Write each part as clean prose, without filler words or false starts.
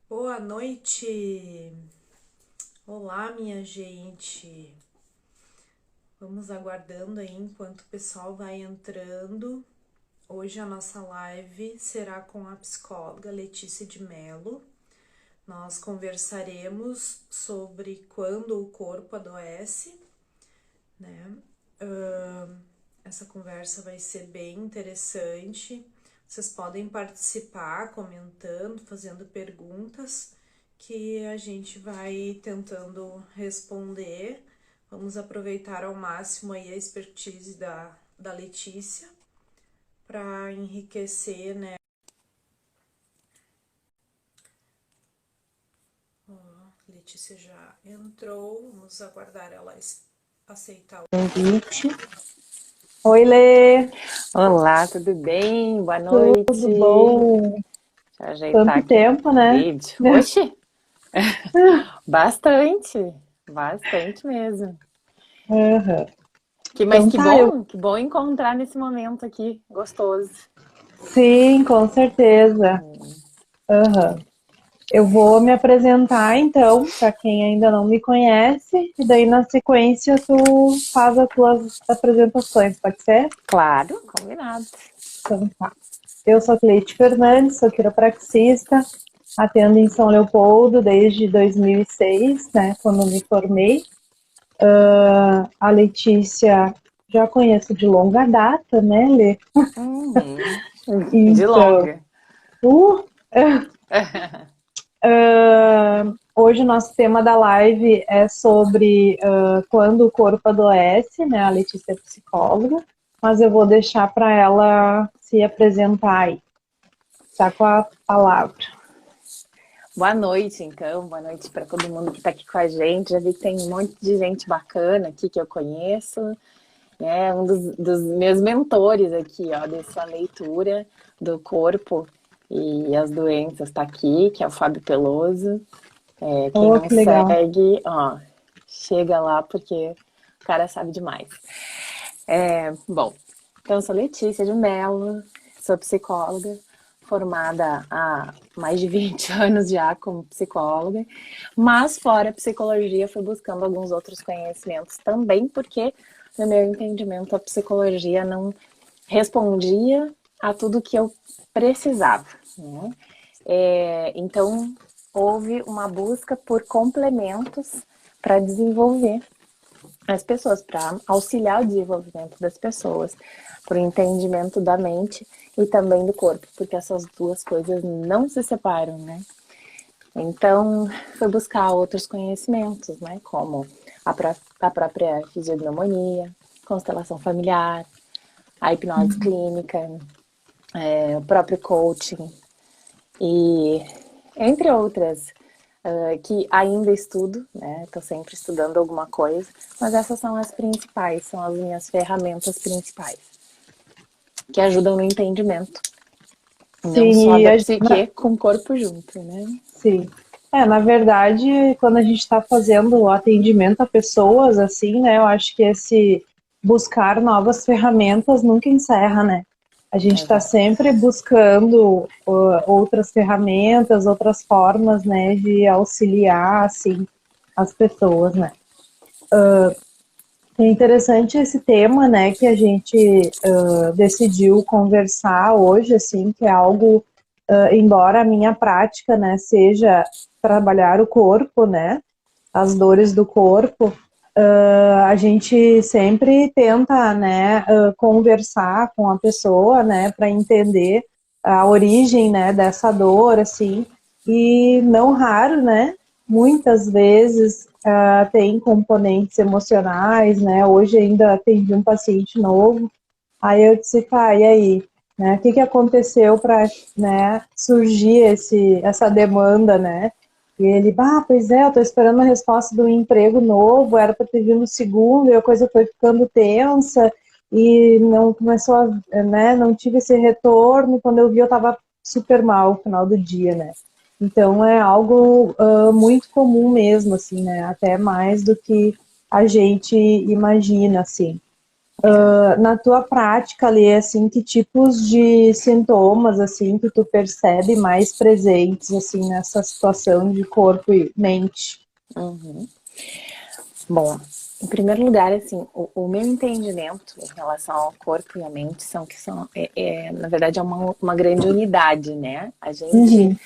Boa noite! Olá, minha gente! Vamos aguardando aí enquanto o pessoal vai entrando. Hoje a nossa live será com a psicóloga Letícia de Mello. Nós conversaremos sobre quando o corpo adoece, né? Essa conversa vai ser bem interessante. Vocês podem participar comentando, fazendo perguntas que a gente vai tentando responder. Vamos aproveitar ao máximo aí a expertise da Letícia para enriquecer, né? Ó, Letícia já entrou, vamos aguardar ela aceitar o convite. Oi, Lê! Olá, tudo bem? Boa noite. Tudo bom? Deixa eu ajeitar Quanto aqui tempo, o né? vídeo. Oxi, bastante, bastante mesmo. Uhum. Mas Então tá, eu que bom encontrar nesse momento aqui, gostoso. sim, com certeza. Uhum. Eu vou me apresentar então, para quem ainda não me conhece, e daí na sequência tu faz as tuas apresentações, pode ser? Claro, combinado. Então tá. Eu sou Cleide Fernandes, sou quiropraxista, atendo em São Leopoldo desde 2006, né, quando me formei. A Letícia já conheço de longa data, né, Lê? Uhum. De Então, longa. uh, hoje o nosso tema da live é sobre quando o corpo adoece, né? A Letícia é psicóloga, mas eu vou deixar para ela se apresentar aí. Está com a palavra. Boa noite, então. Boa noite para todo mundo que está aqui com a gente. Já vi que tem um monte de gente bacana aqui que eu conheço. É um dos meus mentores aqui, ó, dessa leitura do corpo e as doenças está aqui, que é o Fábio Peloso. Quem Oh, não que legal. segue, ó, chega lá porque o cara sabe demais. Bom, então eu sou Letícia de Mello, sou psicóloga, formada há mais de 20 anos já como psicóloga, mas fora a psicologia fui buscando alguns outros conhecimentos também, porque no meu entendimento a psicologia não respondia a tudo que eu precisava, né? Então houve uma busca por complementos para desenvolver as pessoas, para auxiliar o desenvolvimento das pessoas, para o entendimento da mente e também do corpo, porque essas duas coisas não se separam, né? Então, foi buscar outros conhecimentos, né? Como a própria fisiognomonia, constelação familiar, a hipnose clínica, o próprio coaching e entre outras que ainda estudo, né? Estou sempre estudando alguma coisa, mas essas são as principais, são as minhas ferramentas principais, que ajudam no entendimento, não Sim, só da psique com o corpo junto, né? sim. Na verdade, quando a gente está fazendo o atendimento a pessoas, assim, né, eu acho que esse buscar novas ferramentas nunca encerra, né? A gente está Exato. sempre buscando outras ferramentas, outras formas, né, de auxiliar, assim, as pessoas, né? É interessante esse tema, né, que a gente decidiu conversar hoje, assim, que é algo, embora a minha prática, né, seja trabalhar o corpo, né, as dores do corpo, a gente sempre tenta, né, conversar com a pessoa, né, para entender a origem, né, dessa dor, assim, e não raro, né, muitas vezes tem componentes emocionais, né, hoje ainda atendi um paciente novo, aí eu disse, tá, e aí, né, o que aconteceu para, né, surgir essa demanda, né, e ele, pois é, eu tô esperando a resposta do emprego novo, era para ter vindo o segundo, e a coisa foi ficando tensa, e não começou né, não tive esse retorno, e quando eu vi eu estava super mal no final do dia, né. Então é algo muito comum mesmo, assim, né, até mais do que a gente imagina, assim. Na tua prática ali, assim, que tipos de sintomas, assim, que tu percebe mais presentes, assim, nessa situação de corpo e mente? Uhum. Bom, em primeiro lugar, assim, o meu entendimento em relação ao corpo e à mente na verdade, é uma grande unidade, né? A gente, Uhum.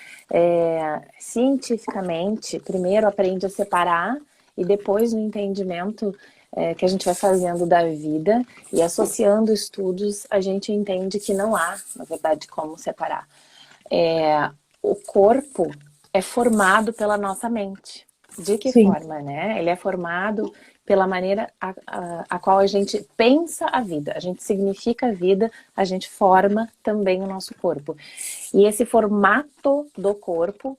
cientificamente, primeiro aprende a separar e depois no entendimento que a gente vai fazendo da vida e associando estudos, a gente entende que não há, na verdade, como separar. O corpo é formado pela nossa mente. De que Sim, forma, né? Ele é formado pela maneira a qual a gente pensa a vida, a gente significa a vida, a gente forma também o nosso corpo. E esse formato do corpo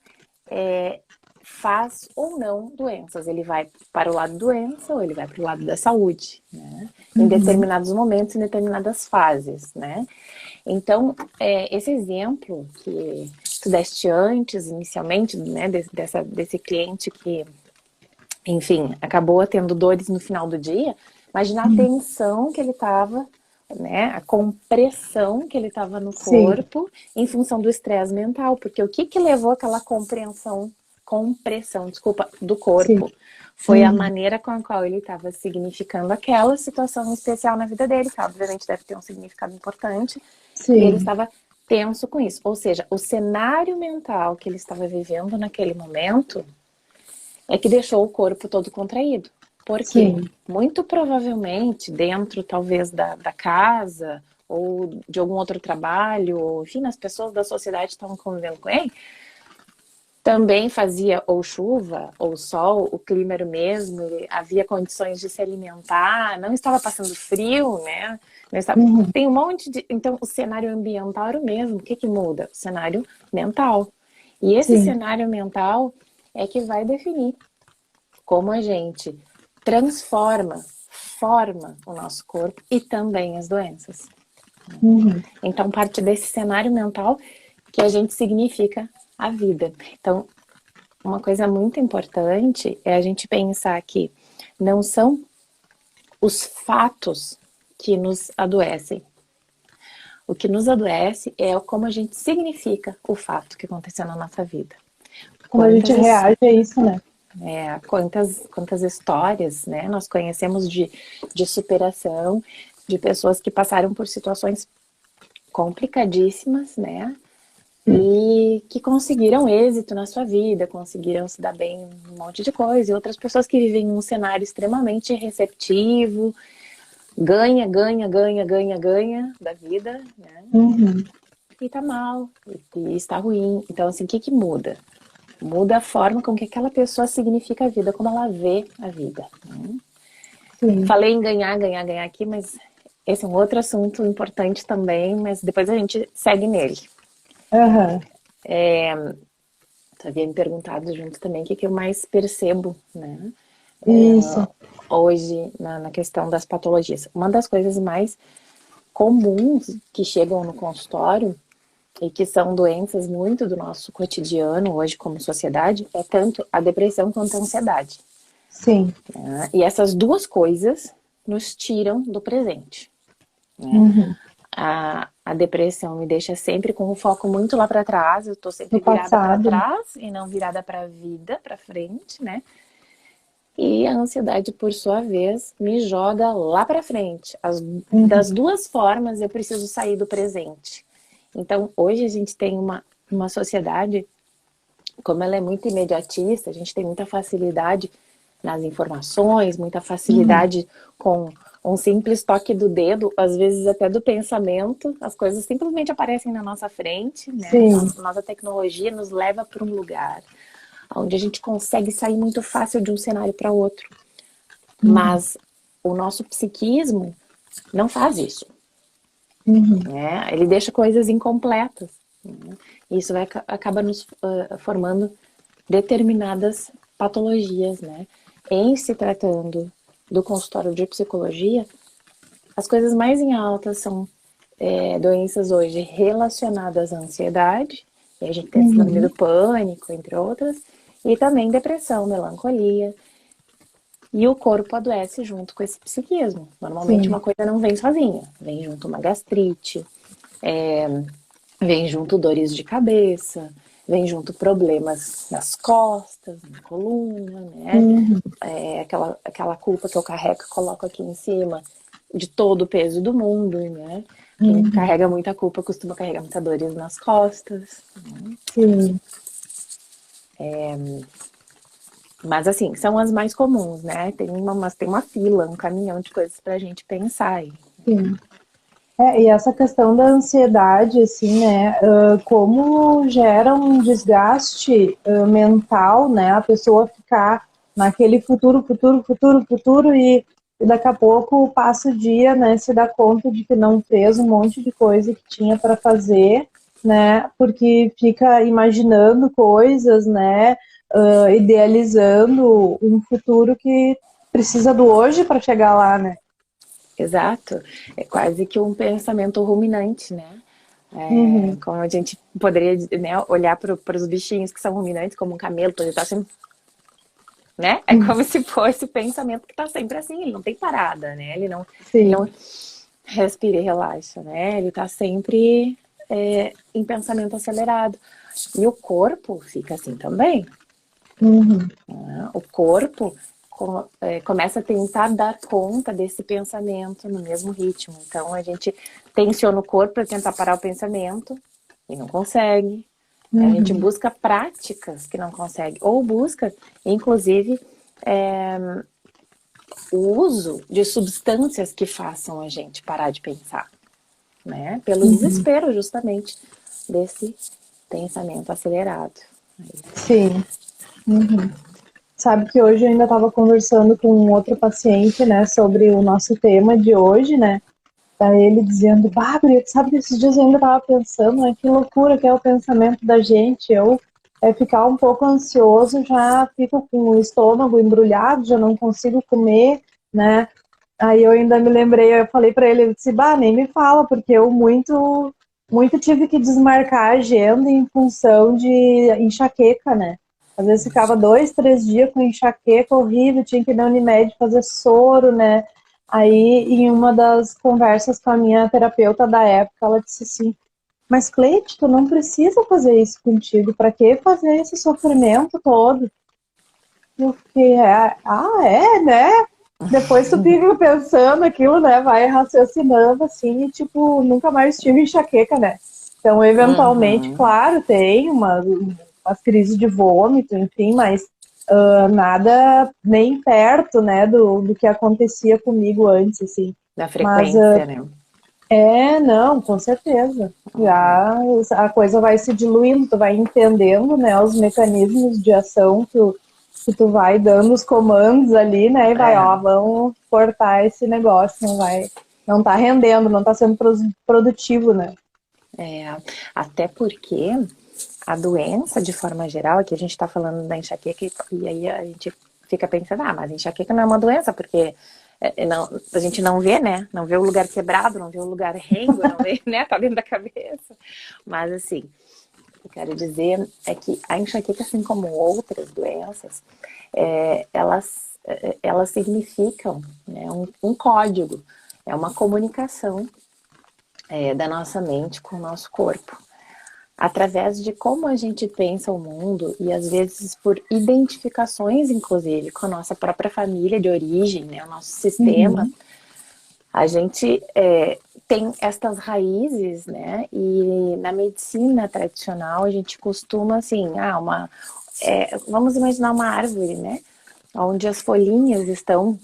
faz ou não doenças. Ele vai para o lado doença ou ele vai para o lado da saúde, né? Em uhum. determinados momentos, em determinadas fases, né? Então, esse exemplo que tu deste antes, inicialmente, né, desse cliente que, enfim, acabou tendo dores no final do dia, imagina a tensão que ele estava, né, a compressão que ele estava no Sim, corpo em função do estresse mental, porque o que que levou aquela compressão, desculpa, do sim. corpo? Foi a Uhum. maneira com a qual ele estava significando aquela situação especial na vida dele, que obviamente deve ter um significado importante, e ele Sim, estava tenso com isso. Ou seja, o cenário mental que ele estava vivendo naquele momento é que deixou o corpo todo contraído. Por quê? sim. Muito provavelmente, dentro talvez da casa, ou de algum outro trabalho, ou enfim, as pessoas da sociedade estavam convivendo com ele, também fazia ou chuva ou sol, o clima era o mesmo, havia condições de se alimentar, não estava passando frio, né? Uhum. Tem um monte de. Então, o cenário ambiental era o mesmo. O que, que muda? O cenário mental. E esse Sim. cenário mental é que vai definir como a gente forma o nosso corpo e também as doenças. Uhum. Então, parte desse cenário mental que a gente significa a vida. Então, uma coisa muito importante é a gente pensar que não são os fatos que nos adoecem. O que nos adoece é como a gente significa o fato que aconteceu na nossa vida. Como a gente Quantas, reage a isso, né? quantas histórias, né, nós conhecemos de superação, de pessoas que passaram por situações complicadíssimas, né, e que conseguiram êxito na sua vida, conseguiram se dar bem em um monte de coisa, e outras pessoas que vivem em um cenário extremamente receptivo, ganha, ganha, ganha, ganha, ganha da vida, né, Uhum. e tá mal, e está ruim. Então, assim, o que que muda? Muda a forma com que aquela pessoa significa a vida, como ela vê a vida. Né? Sim. Falei em ganhar, ganhar, ganhar aqui, mas esse é um outro assunto importante também, mas depois a gente segue nele. Aham. Tu havia me perguntado junto também o que, que eu mais percebo, né? Isso. Hoje, na questão das patologias. Uma das coisas mais comuns que chegam no consultório e que são doenças muito do nosso cotidiano hoje como sociedade é tanto a depressão quanto a ansiedade. Sim. Né? E essas duas coisas nos tiram do presente. Né? Uhum. A depressão me deixa sempre com o foco muito lá para trás, eu estou No sempre virada para passado, né? trás e não virada para a vida, para frente, né? E a ansiedade, por sua vez, me joga lá para frente. Uhum. Das duas formas, eu preciso sair do presente. Então, hoje a gente tem uma sociedade, como ela é muito imediatista, a gente tem muita facilidade nas informações, muita Uhum. facilidade com um simples toque do dedo, às vezes até do pensamento, as coisas simplesmente aparecem na nossa frente, né? Sim. Nossa tecnologia nos leva para um lugar onde a gente consegue sair muito fácil de um cenário para outro. Uhum. Mas o nosso psiquismo não faz isso, Uhum. né? Ele deixa coisas incompletas. Né? E isso acaba nos formando determinadas patologias, né? Em se tratando do consultório de psicologia, as coisas mais em alta são doenças hoje relacionadas à ansiedade, e a gente tem a síndrome do Uhum. pânico, entre outras, e também depressão, melancolia, E o corpo adoece junto com esse psiquismo. Normalmente sim. uma coisa não vem sozinha. Vem junto uma gastrite, vem junto dores de cabeça, vem junto problemas nas costas, na coluna, né? Uhum, Aquela culpa que eu carrego, coloco aqui em cima de todo o peso do mundo, né? Quem uhum, carrega muita culpa costuma carregar muitas dores nas costas. sim, Mas assim, são as mais comuns, né? Tem uma fila, um caminhão de coisas pra gente pensar aí. sim. E essa questão da ansiedade, assim, né, como gera um desgaste mental, né, a pessoa ficar naquele futuro, futuro, futuro, futuro e daqui a pouco passa o dia, né, se dá conta de que não fez um monte de coisa que tinha para fazer, né, porque fica imaginando coisas, né, idealizando um futuro que precisa do hoje para chegar lá, né. Exato. É quase que um pensamento ruminante, né? Uhum, Como a gente poderia, né, olhar para os bichinhos que são ruminantes, como um camelo, ele tá sempre, né? É uhum, como se fosse o pensamento que tá sempre assim, ele não tem parada, né? Ele sim. não respira e relaxa, né? Ele tá sempre em pensamento acelerado. E o corpo fica assim também. Uhum. Né? O corpo começa a tentar dar conta desse pensamento no mesmo ritmo. Então a gente tensiona o corpo para tentar parar o pensamento e não consegue. A gente Uhum, busca práticas que não consegue, ou busca, inclusive, o uso de substâncias que façam a gente parar de pensar, né? Pelo uhum, desespero, justamente, desse pensamento acelerado. sim. Uhum. Sabe que hoje eu ainda estava conversando com um outro paciente, né, sobre o nosso tema de hoje, né? Daí ele dizendo, Bárbara, sabe que esses dias eu ainda estava pensando, né, que loucura que é o pensamento da gente. Eu ficar um pouco ansioso, já fico com o estômago embrulhado, já não consigo comer, né? Aí eu ainda me lembrei, eu falei para ele, eu disse, bah, nem me fala, porque eu muito tive que desmarcar a agenda em função de enxaqueca, né? Às vezes ficava 2, 3 dias com enxaqueca horrível, tinha que ir na Unimed fazer soro, né? Aí, em uma das conversas com a minha terapeuta da época, ela disse assim, mas Cleide, tu não precisa fazer isso contigo, para que fazer esse sofrimento todo? Eu fiquei, né? Depois tu fica pensando aquilo, né? Vai raciocinando assim e, tipo, nunca mais tive enxaqueca, né? Então, eventualmente, Uhum. claro, tem umas crises de vômito, enfim, mas nada nem perto, né, do que acontecia comigo antes, assim. Da Mas frequência, né? não, com certeza. Já a coisa vai se diluindo, tu vai entendendo, né, os mecanismos de ação que tu vai dando os comandos ali, né, e vai, É, ó, vamos cortar esse negócio, não tá rendendo, não tá sendo produtivo, né? é, até porque a doença, de forma geral, aqui a gente está falando da enxaqueca e aí a gente fica pensando, mas enxaqueca não é uma doença, porque a gente não vê, né? Não vê o lugar quebrado, não vê o lugar rengo, não vê, né? Tá dentro da cabeça. Mas assim, o que eu quero dizer é que a enxaqueca, assim como outras doenças, elas significam, né, um código, é uma comunicação da nossa mente com o nosso corpo, através de como a gente pensa o mundo e às vezes por identificações, inclusive, com a nossa própria família de origem, né, o nosso sistema, Uhum, a gente tem estas raízes, né, e na medicina tradicional a gente costuma, assim, vamos imaginar uma árvore, né, onde as folhinhas estão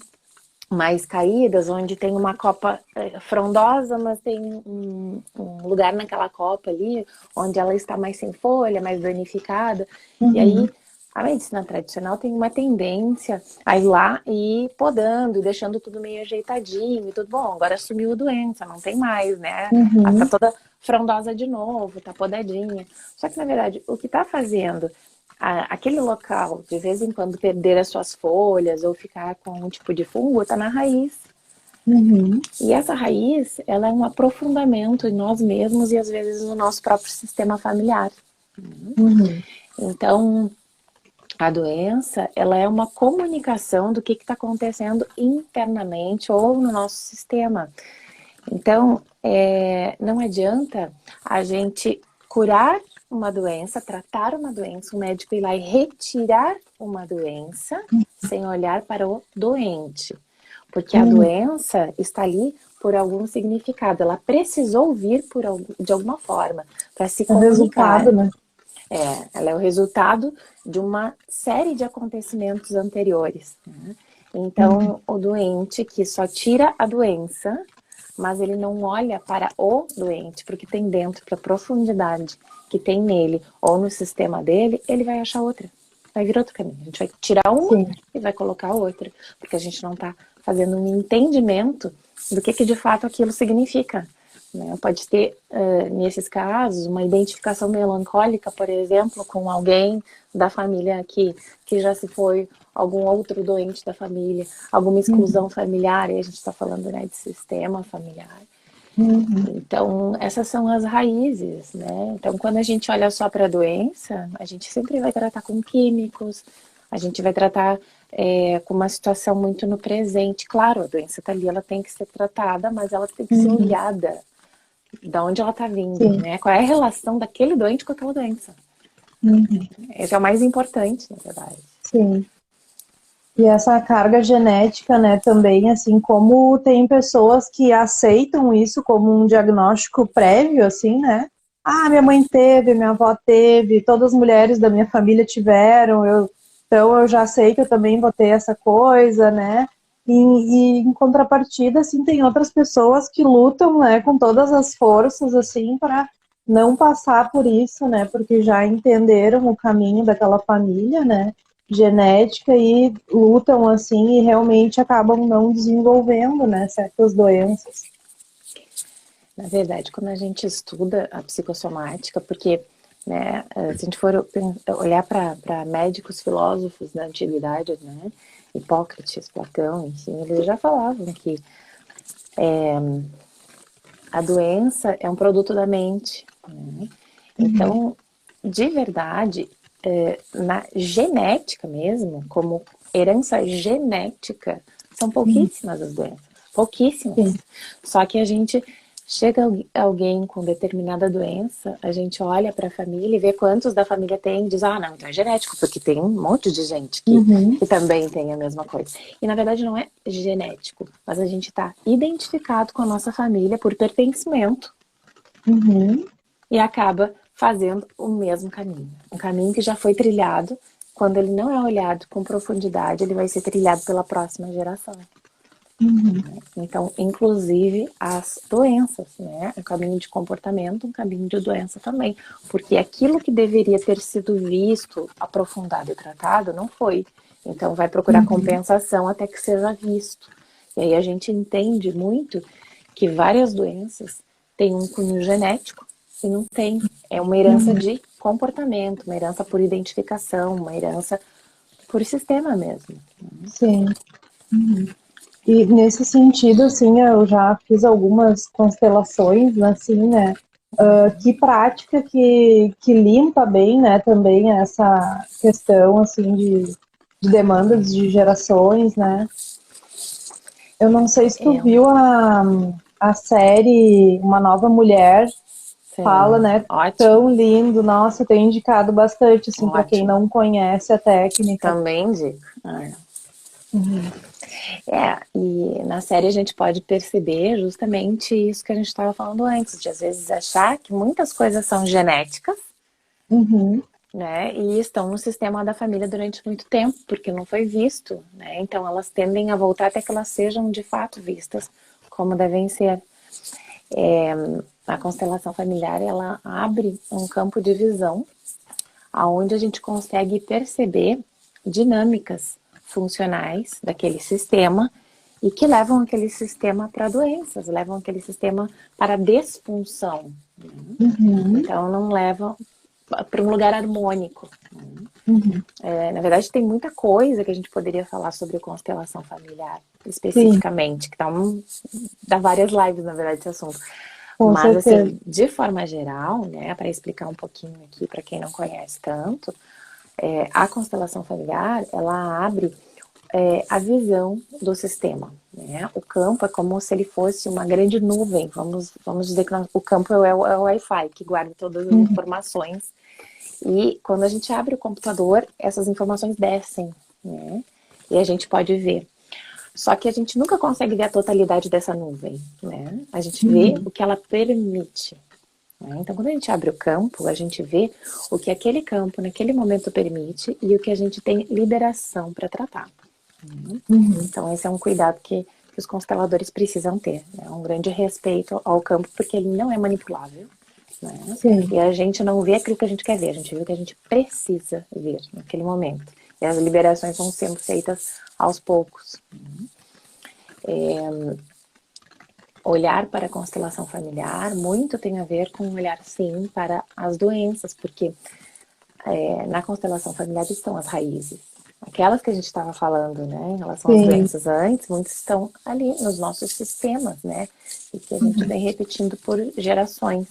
mais caídas, onde tem uma copa frondosa, mas tem um lugar naquela copa ali onde ela está mais sem folha, mais danificada. E uhum, aí a medicina tradicional tem uma tendência a ir lá e ir podando, deixando tudo meio ajeitadinho e tudo bom. Agora sumiu a doença, não tem mais, né? Ela tá uhum, toda frondosa de novo, tá podadinha. Só que na verdade o que tá fazendo aquele local, de vez em quando, perder as suas folhas ou ficar com um tipo de fungo, está na raiz. uhum, E essa raiz, ela é um aprofundamento em nós mesmos e às vezes no nosso próprio sistema familiar. uhum, Então, A doença, ela é uma comunicação do que está acontecendo internamente ou no nosso sistema. Então, não adianta a gente curar uma doença, tratar uma doença, o médico ir lá e retirar uma doença sem olhar para o doente. Porque a doença está ali por algum significado, ela precisou vir de alguma forma para se É o comunicar. resultado, né? Ela é o resultado de uma série de acontecimentos anteriores, né? Então, o doente que só tira a doença, mas ele não olha para o doente, porque tem dentro, para a profundidade que tem nele ou no sistema dele, ele vai achar outra. Vai vir outro caminho. A gente vai tirar uma Sim. e vai colocar outra, porque a gente não está fazendo um entendimento do que de fato aquilo significa. Né? Pode ter, nesses casos, uma identificação melancólica, por exemplo, com alguém da família que já se foi, algum outro doente da família, alguma exclusão familiar, e a gente está falando, né, de sistema familiar. Então, essas são as raízes, né? Então, quando a gente olha só para a doença, a gente sempre vai tratar com químicos, a gente vai tratar com uma situação muito no presente. Claro, a doença está ali, ela tem que ser tratada, mas ela tem que ser olhada da onde ela está vindo, Sim. né? Qual é a relação daquele doente com aquela doença? Esse é o mais importante, na verdade. Sim. E essa carga genética, né, também, assim, como tem pessoas que aceitam isso como um diagnóstico prévio, assim, né? Ah, minha mãe teve, minha avó teve, todas as mulheres da minha família tiveram, então eu já sei que eu também vou ter essa coisa, né? E em contrapartida, assim, tem outras pessoas que lutam, né, com todas as forças, assim, para não passar por isso, né? Porque já entenderam o caminho daquela família, né? Genética e lutam assim e realmente acabam não desenvolvendo, né, certas doenças. Na verdade, quando a gente estuda a psicossomática, porque, né, se a gente for olhar para médicos, filósofos da antiguidade, né, Hipócrates, Platão, enfim, eles já falavam que a doença é um produto da mente, né? Então, de verdade, na genética mesmo, como herança genética, são pouquíssimas as doenças, pouquíssimas. Sim. Só que a gente chega alguém com determinada doença, a gente olha para a família e vê quantos da família tem e diz, ah, não, então é genético, porque tem um monte de gente que também tem a mesma coisa. E na verdade não é genético, mas a gente está identificado com a nossa família por pertencimento e acaba fazendo o mesmo caminho. Um caminho que já foi trilhado, quando ele não é olhado com profundidade, ele vai ser trilhado pela próxima geração. Então, inclusive as doenças, né? Um caminho de comportamento, um caminho de doença também. Porque aquilo que deveria ter sido visto, aprofundado e tratado, não foi. Então, vai procurar compensação até que seja visto. E aí a gente entende muito que várias doenças têm um cunho genético e não tem. É uma herança de comportamento, uma herança por identificação, uma herança por sistema mesmo. Sim. E nesse sentido, assim, eu já fiz algumas constelações, assim, né? Que prática que limpa bem, né, também essa questão, assim, de demandas de gerações, né? Eu não sei se tu É viu a série Uma Nova Mulher, fala, né? ótimo, Tão lindo, nossa, eu tenho indicado bastante, assim, para quem ótimo. não conhece a técnica. Também digo. E na série a gente pode perceber justamente isso que a gente estava falando antes, de às vezes achar que muitas coisas são genéticas, Uhum, né? E estão no sistema da família durante muito tempo, porque não foi visto, né? Então elas tendem a voltar até que elas sejam de fato vistas como devem ser. A constelação familiar, ela abre um campo de visão aonde a gente consegue perceber dinâmicas funcionais daquele sistema e que levam aquele sistema para doenças, levam aquele sistema para disfunção. Então, não levam para um lugar harmônico. Na verdade, tem muita coisa que a gente poderia falar sobre constelação familiar, sim, especificamente, que dá várias lives, na verdade, esse assunto. com Mas, certeza. assim, de forma geral, né, para explicar um pouquinho aqui para quem não conhece tanto, A constelação familiar, ela abre a visão do sistema, né? O campo é como se ele fosse uma grande nuvem. Vamos dizer que o campo é o Wi-Fi, que guarda todas as Uhum. informações. E quando a gente abre o computador, essas informações descem, né? E a gente pode ver. Só que a gente nunca consegue ver a totalidade dessa nuvem, né? A gente vê Uhum. o que ela permite, né? Então, quando a gente abre o campo, a gente vê o que aquele campo, naquele momento, permite e o que a gente tem liberação para tratar. Uhum. Então, esse é um cuidado que os consteladores precisam ter, né? Um grande respeito ao campo, porque ele não é manipulável, né? Sim. E a gente não vê aquilo que a gente quer ver, a gente vê o que a gente precisa ver naquele momento. E as liberações vão sendo feitas aos poucos. Olhar para a constelação familiar muito tem a ver com olhar, sim, para as doenças, porque na constelação familiar estão as raízes. Aquelas que a gente estava falando, né, em relação às Sim. doenças antes, muitas estão ali nos nossos sistemas, né, e que a gente Uhum. vem repetindo por gerações.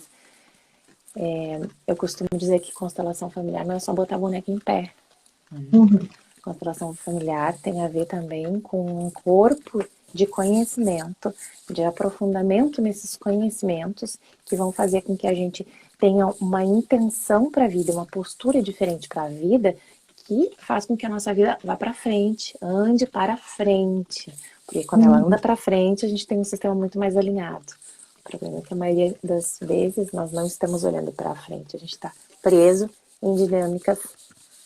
Eu costumo dizer que constelação familiar não é só botar a boneca em pé. Uhum. Constelação familiar tem a ver também com um corpo de conhecimento, de aprofundamento nesses conhecimentos que vão fazer com que a gente tenha uma intenção para a vida, uma postura diferente para a vida, que faz com que a nossa vida vá para frente, ande para frente. Porque quando ela anda Uhum. para frente, a gente tem um sistema muito mais alinhado. O problema é que a maioria das vezes nós não estamos olhando para frente, a gente está preso em dinâmicas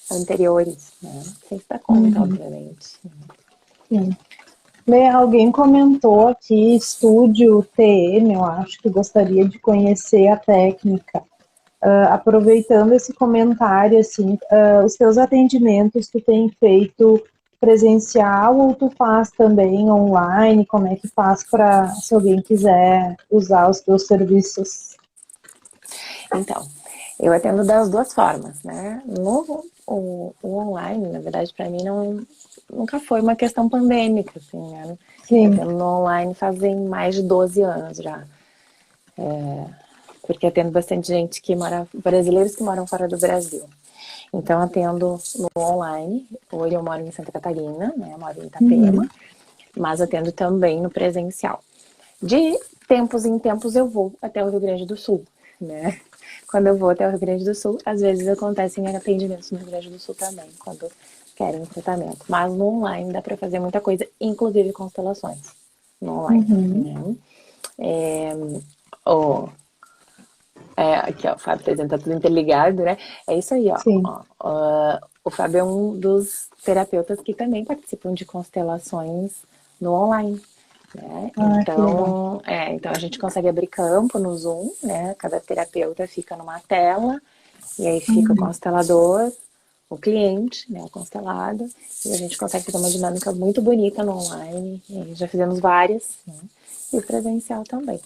anteriores, né? Sem se dar conta, Uhum. obviamente. Sim. Bem, alguém comentou aqui, Estúdio TM, eu acho que gostaria de conhecer a técnica. Aproveitando esse comentário, assim, os teus atendimentos tu tem feito presencial ou tu faz também online? Como é que faz para se alguém quiser usar os teus serviços? Então, eu atendo das duas formas, né? O online, na verdade, para mim nunca foi uma questão pandêmica, assim, né? Eu Sim. atendo no online fazem mais de 12 anos já. Porque atendo bastante gente que mora, brasileiros que moram fora do Brasil. Então, atendo no online. Hoje eu moro em Santa Catarina, né? Eu moro em Itapema, Uhum. mas atendo também no presencial. De tempos em tempos eu vou até o Rio Grande do Sul, né? Quando eu vou até o Rio Grande do Sul, às vezes acontecem atendimentos no Rio Grande do Sul também, quando querem tratamento. Mas no online dá para fazer muita coisa, inclusive constelações no online, Uhum. né? É, o, aqui, ó, o Fábio tá dizendo, tá tudo interligado, né? É isso aí, Sim. ó. O Fábio é um dos terapeutas que também participam de constelações no online, né? Ah, que legal. Então a gente consegue abrir campo no Zoom, né? Cada terapeuta fica numa tela e aí fica o Uhum. constelador, o cliente, né? O constelado, e a gente consegue fazer uma dinâmica muito bonita no online. E já fizemos várias, né? E o presencial também.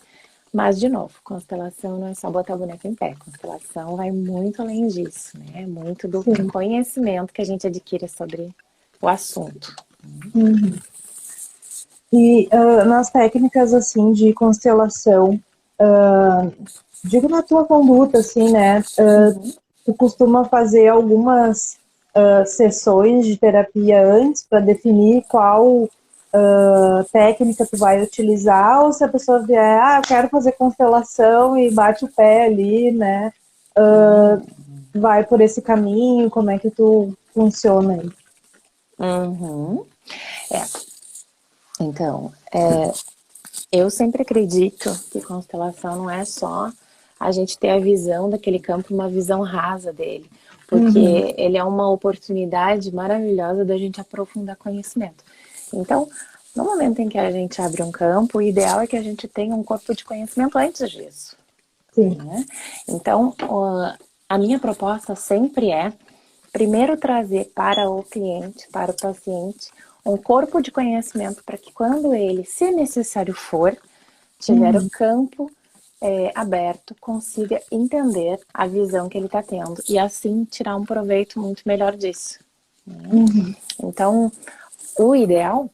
Mas, de novo, constelação não é só botar a boneca em pé. Constelação vai muito além disso, né? Muito do Sim. conhecimento que a gente adquire sobre o assunto. Uhum. E nas técnicas assim de constelação, digo na tua conduta, assim, né? Uhum. Tu costuma fazer algumas sessões de terapia antes para definir qual técnica tu vai utilizar, ou se a pessoa vier, eu quero fazer constelação e bate o pé ali, né? Vai por esse caminho, como é que tu funciona aí? Uhum. É, então, eu sempre acredito que constelação não é só a gente ter a visão daquele campo, uma visão rasa dele, Uhum. porque ele é uma oportunidade maravilhosa da gente aprofundar conhecimento. Então, no momento em que a gente abre um campo, o ideal é que a gente tenha um corpo de conhecimento antes disso, Sim. né? Então, a minha proposta sempre é, primeiro, trazer para o cliente, para o paciente, um corpo de conhecimento para que quando ele, se necessário for, tiver o Uhum. campo aberto, consiga entender a visão que ele está tendo e assim tirar um proveito muito melhor disso, né? Uhum. Então, o ideal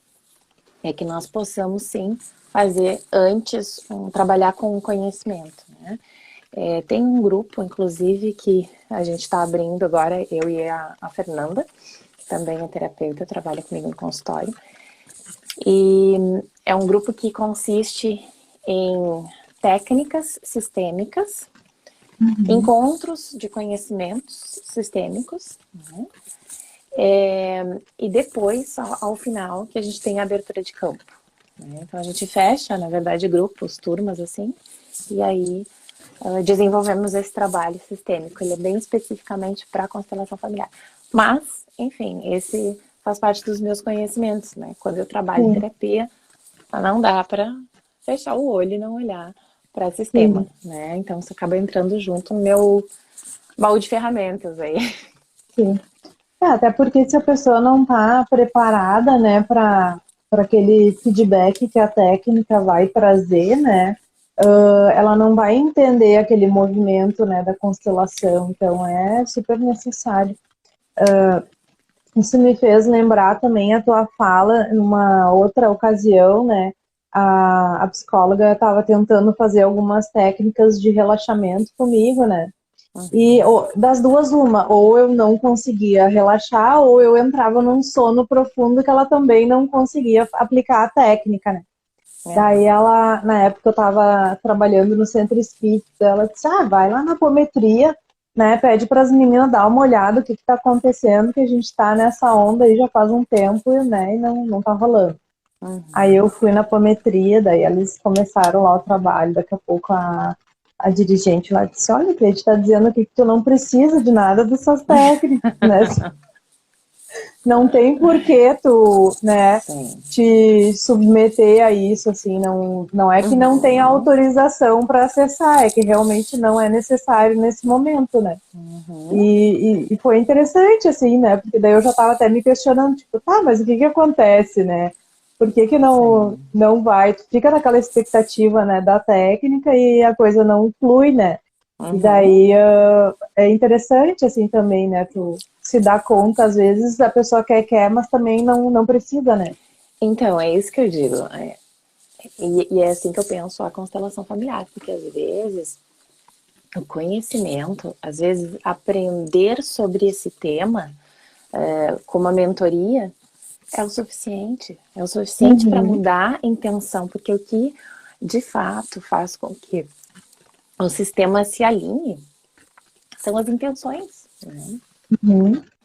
é que nós possamos sim fazer antes trabalhar com o conhecimento, né? Tem um grupo, inclusive, que a gente está abrindo agora, eu e a Fernanda, que também é terapeuta, trabalha comigo no consultório. E é um grupo que consiste em técnicas sistêmicas, encontros de conhecimentos sistêmicos, né? E depois, ao final, que a gente tem a abertura de campo, né? Então a gente fecha, na verdade, grupos, turmas, assim, e aí desenvolvemos esse trabalho sistêmico. Ele é bem especificamente para a constelação familiar. Mas, enfim, esse faz parte dos meus conhecimentos, né? Quando eu trabalho em Sim, terapia, não dá para fechar o olho e não olhar para sistema, sim, né? Então isso acaba entrando junto no meu baú de ferramentas aí. sim. Até porque se a pessoa não está preparada, né, para aquele feedback que a técnica vai trazer, né, ela não vai entender aquele movimento, né, da constelação. Então é super necessário. Isso me fez lembrar também a tua fala numa outra ocasião, né? A psicóloga estava tentando fazer algumas técnicas de relaxamento comigo, né? E das duas, uma, ou eu não conseguia relaxar, ou eu entrava num sono profundo que ela também não conseguia aplicar a técnica, né? Daí ela, na época eu estava trabalhando no centro espírita, ela disse, vai lá na apometria, né, pede para as meninas dar uma olhada o que está acontecendo, que a gente está nessa onda aí já faz um tempo, né, e não tá rolando. Aí eu fui na apometria, daí eles começaram lá o trabalho, daqui a pouco a dirigente lá disse, olha, a gente está dizendo aqui que tu não precisa de nada dessas técnicas, né? Não tem por que tu, né, Sim. te submeter a isso, assim, não é que não tem autorização para acessar, é que realmente não é necessário nesse momento, né? E foi interessante, assim, né? Porque daí eu já estava até me questionando, tipo, tá, mas o que acontece, né? Por que não vai? Tu fica naquela expectativa, né, da técnica e a coisa não flui, né? E daí é interessante, assim, também, né? Tu se dá conta, às vezes a pessoa quer, mas também não precisa, né? Então, é isso que eu digo. E é assim que eu penso a constelação familiar, porque às vezes o conhecimento, às vezes aprender sobre esse tema, como a mentoria, é o suficiente. É o suficiente para mudar a intenção, porque o que de fato faz com que o sistema se alinhe são as intenções, né?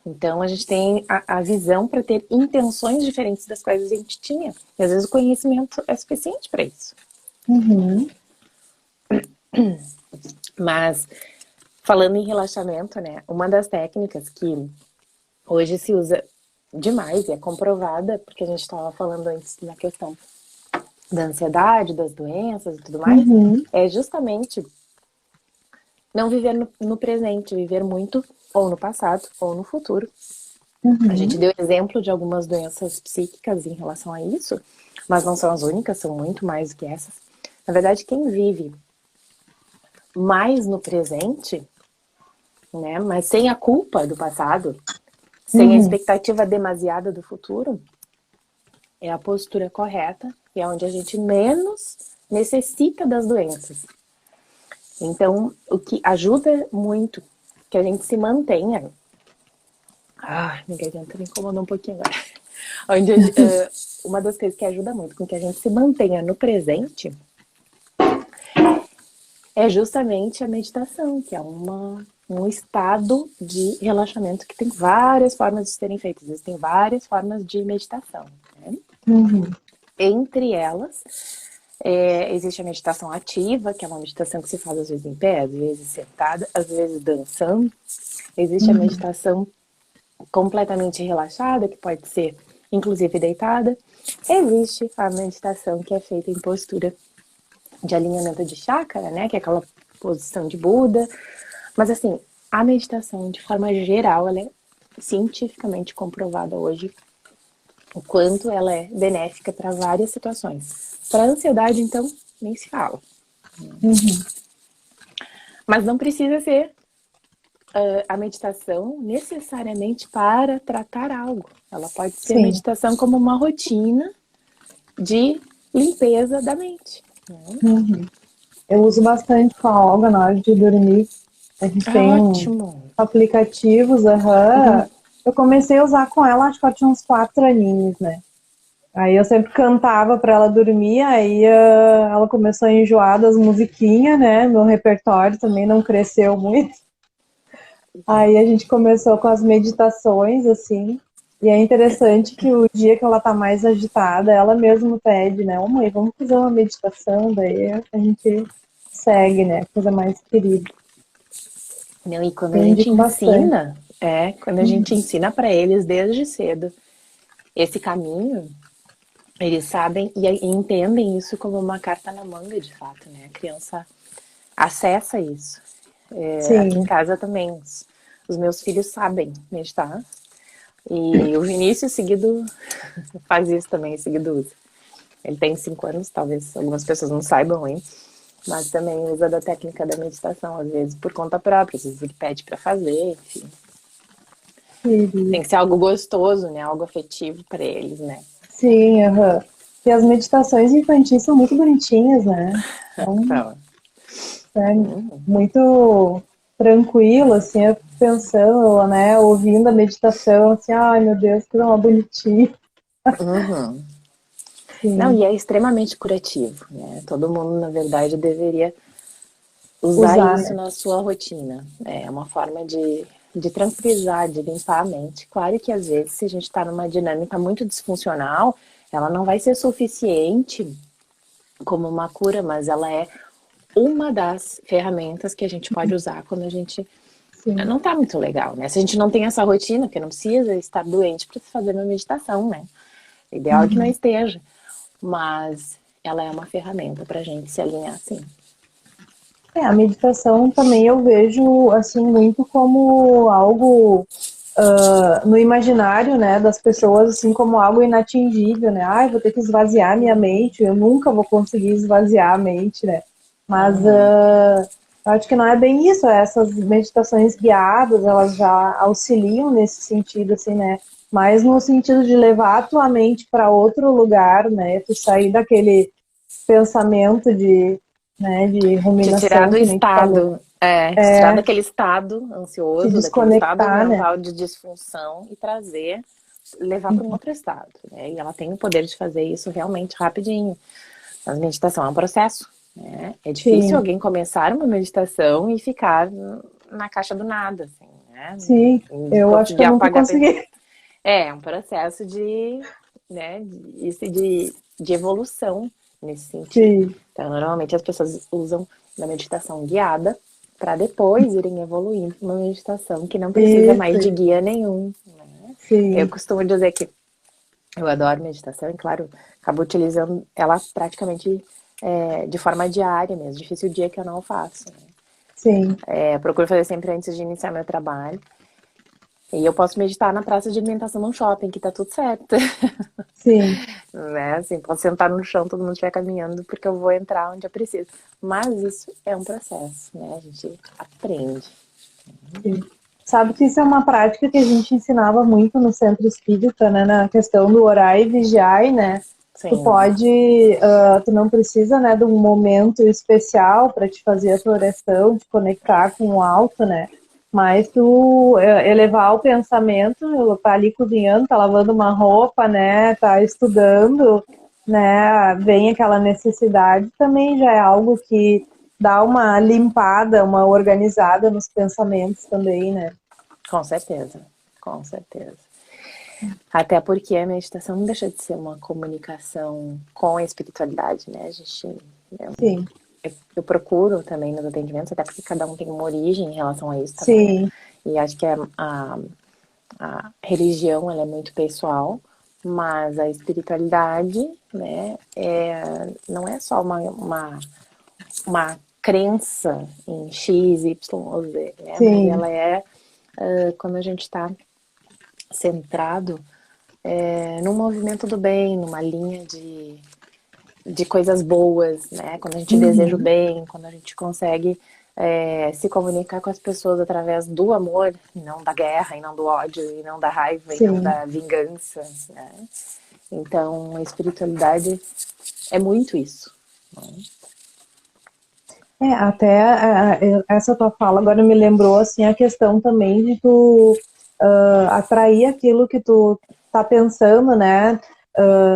Então a gente tem a visão para ter intenções diferentes das quais a gente tinha. E às vezes o conhecimento é suficiente para isso. Mas falando em relaxamento, né? Uma das técnicas que hoje se usa demais e é comprovada, porque a gente estava falando antes na questão da ansiedade, das doenças e tudo mais, é justamente não viver no presente, viver muito ou no passado ou no futuro. A gente deu exemplo de algumas doenças psíquicas em relação a isso, mas não são as únicas, são muito mais do que essas. Na verdade, quem vive mais no presente, né, mas sem a culpa do passado, sem a expectativa demasiada do futuro, é a postura correta e é onde a gente menos necessita das doenças. Então, o que ajuda muito que a gente se mantenha. Minha garganta me incomodou um pouquinho agora. Onde, uma das coisas que ajuda muito com que a gente se mantenha no presente é justamente a meditação, que é um estado de relaxamento que tem várias formas de serem feitas. Existem várias formas de meditação, né? Entre elas, existe a meditação ativa, que é uma meditação que se faz às vezes em pé, às vezes sentada, às vezes dançando. Existe a meditação completamente relaxada, que pode ser inclusive deitada. Existe a meditação que é feita em postura de alinhamento de chakra, né, que é aquela posição de Buda. Mas assim, a meditação de forma geral, ela é cientificamente comprovada hoje o quanto ela é benéfica para várias situações. Para a ansiedade, então, nem se fala. Mas não precisa ser a meditação necessariamente para tratar algo. Ela pode ser Sim. meditação como uma rotina de limpeza da mente. Né? Eu uso bastante com a Olga na hora de dormir. A gente Ah, tem ótimo. aplicativos, Uhum. Eu comecei a usar com ela, acho que ela tinha uns 4 aninhos, né? Aí eu sempre cantava pra ela dormir, aí ela começou a enjoar das musiquinhas, né? Meu repertório também não cresceu muito. Aí a gente começou com as meditações, assim. E é interessante que o dia que ela tá mais agitada, ela mesma pede, né? Ô mãe, vamos fazer uma meditação, daí a gente segue, né? Coisa mais querida. Não, e quando a Eu gente indico bastante. ensina, quando a gente ensina para eles desde cedo esse caminho, eles sabem e entendem isso como uma carta na manga, de fato, né? A criança acessa isso. Aqui em Sim. casa também, os meus filhos sabem meditar. E o Vinícius, seguido, faz isso também, seguido usa. Ele tem 5 anos, talvez algumas pessoas não saibam ainda, mas também usa da técnica da meditação, às vezes por conta própria, às vezes ele pede para fazer, enfim. Querido. Tem que ser algo gostoso, né? Algo afetivo para eles, né? Sim, aham. E as meditações infantis são muito bonitinhas, né? Então, Então, é muito tranquilo, assim, eu fico pensando, né? Ouvindo a meditação, assim, ai meu Deus, que coisa bonitinha. uhum. Não, Sim, e é extremamente curativo, né? Todo mundo, na verdade, deveria usar usar, isso né? na sua rotina. É uma forma de tranquilizar, de limpar a mente. Claro que às vezes, se a gente está numa dinâmica muito disfuncional, ela não vai ser suficiente como uma cura, mas ela é uma das ferramentas que a gente pode usar quando a gente Sim. não tá muito legal, né? Se a gente não tem essa rotina, porque não precisa estar doente para fazer uma meditação, né? O ideal é que não esteja, mas ela é uma ferramenta para a gente se alinhar assim. A meditação também eu vejo, assim, muito como algo no imaginário, né, das pessoas, assim, como algo inatingível, né? Ai, vou ter que esvaziar minha mente, eu nunca vou conseguir esvaziar a mente, né? Mas Uhum. eu acho que não é bem isso. Essas meditações guiadas, elas já auxiliam nesse sentido, assim, né? Mas no sentido de levar a tua mente para outro lugar, né? Tu sair daquele pensamento de Te tirar ruminação, do que nem tu falou. estado, te tirar daquele estado Se ansioso, daquele estado desconectar, né? mental de disfunção e trazer, levar para um outro estado, né? E ela tem o poder de fazer isso realmente rapidinho. Mas meditação é um processo, né? É difícil Sim, alguém começar uma meditação e ficar na caixa do nada, assim, né? sim. De Eu acho que conseguir eu nunca apagar. consegui. É um processo né, de evolução nesse sentido. Sim, Então, normalmente as pessoas usam uma meditação guiada para depois irem evoluindo uma meditação que não precisa mais de isso, guia nenhum, né? Eu sim, costumo dizer que eu adoro meditação e, claro, acabo utilizando ela praticamente de forma diária mesmo. Difícil o dia que eu não faço. Né? sim, Procuro fazer sempre antes de iniciar meu trabalho. E eu posso meditar na praça de alimentação no shopping, que tá tudo certo. sim, Né? Assim, posso sentar no chão, todo mundo estiver caminhando, porque eu vou entrar onde eu preciso. Mas isso é um processo, né? A gente aprende. sim. Sabe que isso é uma prática que a gente ensinava muito no centro espírita, né? Na questão do orar e vigiar, né? Tu Sim, pode, tu não precisa, né, de um momento especial para te fazer a tua oração, te conectar com o alto, né? Mas tu elevar o pensamento, tá ali cozinhando, tá lavando uma roupa, né? Tá estudando, né? Vem aquela necessidade, também já é algo que dá uma limpada, uma organizada nos pensamentos também, né? com certeza. Com certeza. Até porque a meditação não deixa de ser uma comunicação com a espiritualidade, né? A gente, Sim, eu procuro também nos atendimentos, até porque cada um tem uma origem em relação a isso também, né? sim, E acho que a religião ela é muito pessoal, mas a espiritualidade, né, não é só uma crença em X, Y ou Z, né? Mas sim, ela quando a gente está centrado num movimento do bem, numa linha de coisas boas, né? Quando a gente deseja o uhum, bem, quando a gente consegue se comunicar com as pessoas através do amor, e não da guerra, e não do ódio, e não da raiva, e não sim. da vingança, né? Então, a espiritualidade é muito isso. Né? Essa tua fala agora me lembrou assim a questão também de tu atrair aquilo que tu tá pensando, né?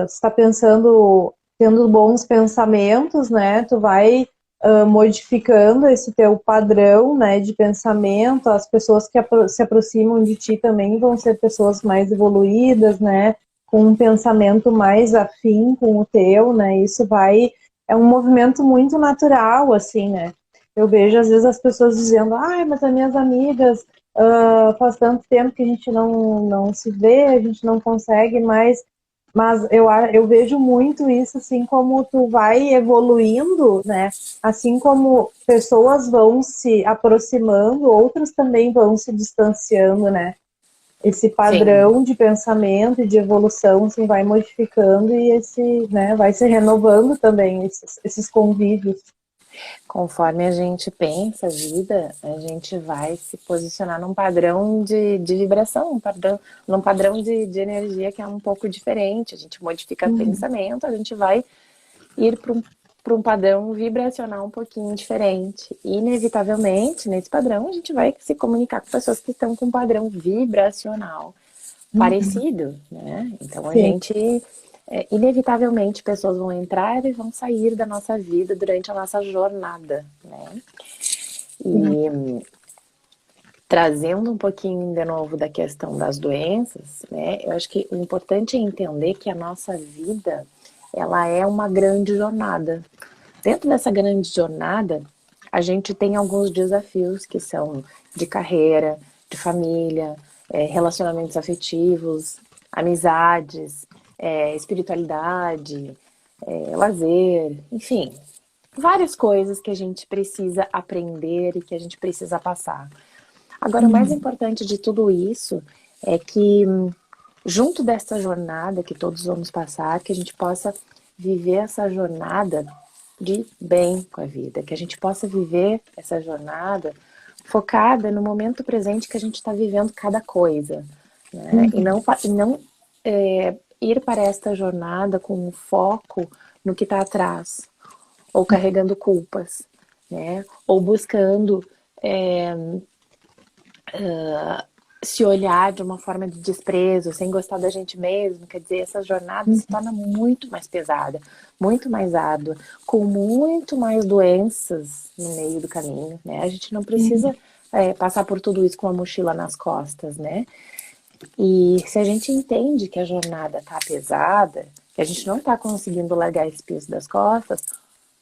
Se tá pensando, tendo bons pensamentos, né? Tu vai modificando esse teu padrão, né, de pensamento. As pessoas que se aproximam de ti também vão ser pessoas mais evoluídas, né? Com um pensamento mais afim com o teu, né? Isso vai é um movimento muito natural, assim, né? Eu vejo, às vezes, as pessoas dizendo, ai, mas as minhas amigas, faz tanto tempo que a gente não se vê, a gente não consegue mais. Mas eu vejo muito isso, assim, como tu vai evoluindo, né? Assim como pessoas vão se aproximando, outras também vão se distanciando, né? Esse Sim. padrão de pensamento e de evolução assim, vai modificando e né, vai se renovando também esses convívios. Conforme a gente pensa a vida, a gente vai se posicionar num padrão de vibração, num padrão de energia que é um pouco diferente. A gente modifica pensamento, a gente vai ir para um padrão vibracional um pouquinho diferente. E, inevitavelmente, nesse padrão, a gente vai se comunicar com pessoas que estão com um padrão vibracional parecido, né? Então, a Sim. gente inevitavelmente pessoas vão entrar e vão sair da nossa vida durante a nossa jornada, né? E trazendo um pouquinho de novo da questão das doenças, né? Eu acho que o importante é entender que a nossa vida, ela é uma grande jornada. Dentro dessa grande jornada, a gente tem alguns desafios que são de carreira, de família, relacionamentos afetivos, amizades, espiritualidade, lazer, enfim, várias coisas que a gente precisa aprender e que a gente precisa passar. Agora, o mais importante de tudo isso é que, junto dessa jornada que todos vamos passar, que a gente possa viver essa jornada de bem com a vida, que a gente possa viver essa jornada focada no momento presente que a gente está vivendo cada coisa, né? E não ir para esta jornada com um foco no que está atrás, ou carregando culpas, né? Ou buscando se olhar de uma forma de desprezo, sem gostar da gente mesmo. Quer dizer, essa jornada se torna muito mais pesada, muito mais árdua, com muito mais doenças no meio do caminho, né? A gente não precisa passar por tudo isso com a mochila nas costas, né? E se a gente entende que a jornada tá pesada, que a gente não tá conseguindo largar esse peso das costas,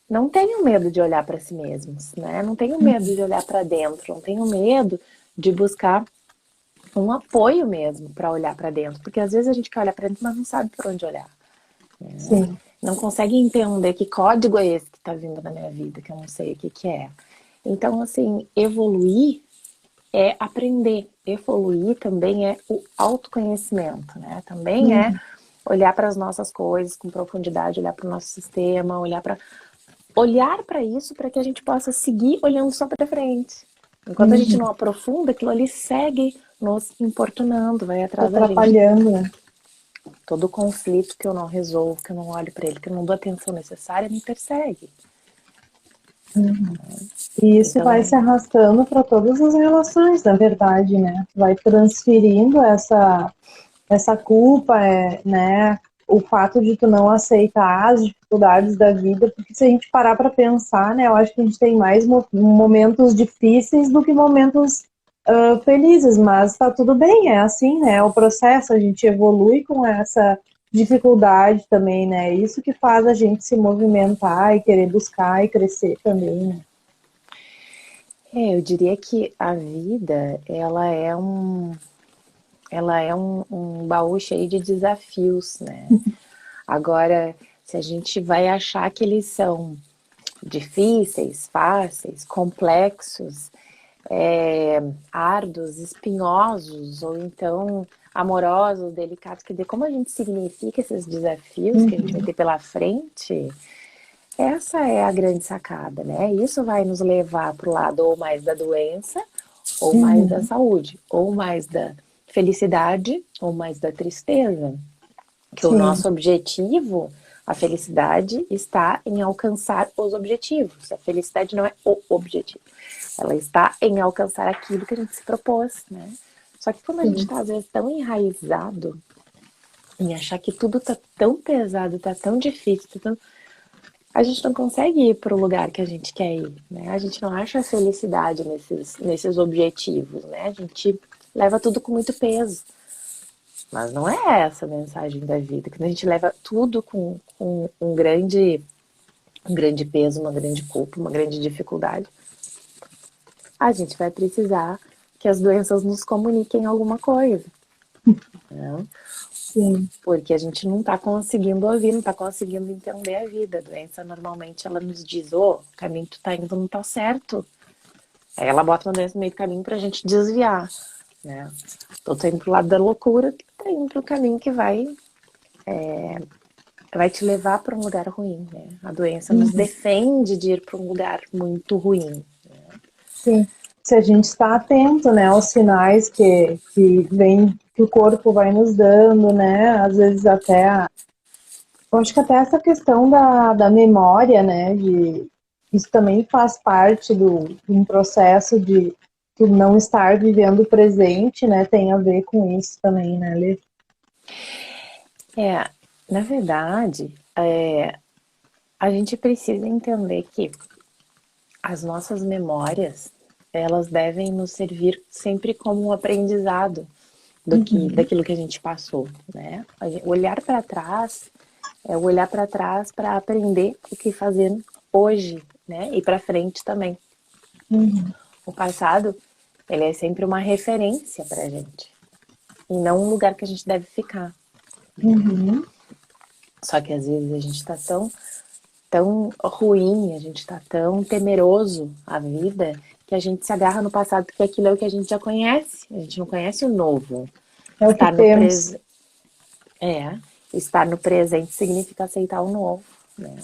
não tenham medo de olhar para si mesmos, né? Não tenham medo de olhar para dentro, não tenham medo de buscar um apoio mesmo para olhar para dentro, porque às vezes a gente quer olhar para dentro, mas não sabe por onde olhar, né? Sim. Não consegue entender que código é esse que está vindo na minha vida, que eu não sei o que é. Então, assim, evoluir é aprender. Evoluir também é o autoconhecimento, né? Também é olhar para as nossas coisas com profundidade, olhar para o nosso sistema, olhar para isso para que a gente possa seguir olhando só para frente. Enquanto a gente não aprofunda, aquilo ali segue nos importunando, vai atrás da gente. Atrapalhando, né? Todo conflito que eu não resolvo, que eu não olho para ele, que eu não dou atenção necessária, me persegue. E isso vai Então, se arrastando para todas as relações, na verdade, né? Vai transferindo essa culpa, né? O fato de tu não aceitar as dificuldades da vida, porque se a gente parar para pensar, né? Eu acho que a gente tem mais momentos difíceis do que momentos felizes, mas tá tudo bem, é assim, né? É o processo, a gente evolui com essa dificuldade também, né? Isso que faz a gente se movimentar e querer buscar e crescer também, né? eu diria que a vida, ela é um baú cheio de desafios, né? Agora, se a gente vai achar que eles são difíceis, fáceis, complexos, árduos, espinhosos, ou então amorosos, delicados, quer dizer, como a gente significa esses desafios que a gente vai ter pela frente, essa é a grande sacada, né? Isso vai nos levar para o lado ou mais da doença, ou mais da saúde, ou mais da felicidade, ou mais da tristeza. Que o Sim, nosso objetivo A felicidade está em alcançar os objetivos. A felicidade não é o objetivo. Ela está em alcançar aquilo que a gente se propôs, né? Só que quando a gente está, às vezes, tão enraizado em achar que tudo tá tão pesado, tá tão difícil, a gente não consegue ir para o lugar que a gente quer ir, né? A gente não acha felicidade nesses objetivos, né? A gente leva tudo com muito peso. Mas não é essa a mensagem da vida. Quando a gente leva tudo com um grande peso, uma grande culpa, uma grande dificuldade, a gente vai precisar que as doenças nos comuniquem alguma coisa, né? Sim. Porque a gente não está conseguindo ouvir, não está conseguindo entender a vida. A doença, normalmente, ela nos diz, o caminho que tu tá indo não tá certo. Aí ela bota uma doença no meio do caminho pra gente desviar, né? Tô indo pro lado da loucura, tu tá indo pro caminho que vai te levar para um lugar ruim, né? A doença nos defende de ir para um lugar muito ruim. Sim. Se a gente está atento, né, aos sinais que vem, que o corpo vai nos dando, né, às vezes até, eu acho que até essa questão da memória, né, isso também faz parte de um processo de não estar vivendo o presente, né, tem a ver com isso também, né, Lê? Na verdade, a gente precisa entender que as nossas memórias, elas devem nos servir sempre como um aprendizado daquilo que a gente passou, né? Olhar para trás é olhar para trás para aprender o que fazer hoje, né? E para frente também. O passado, ele é sempre uma referência para a gente e não um lugar que a gente deve ficar. Só que às vezes a gente está tão ruim, a gente está tão temeroso à vida que a gente se agarra no passado porque aquilo é o que a gente já conhece. A gente não conhece o novo. É o que temos. Estar no presente significa aceitar o novo, né?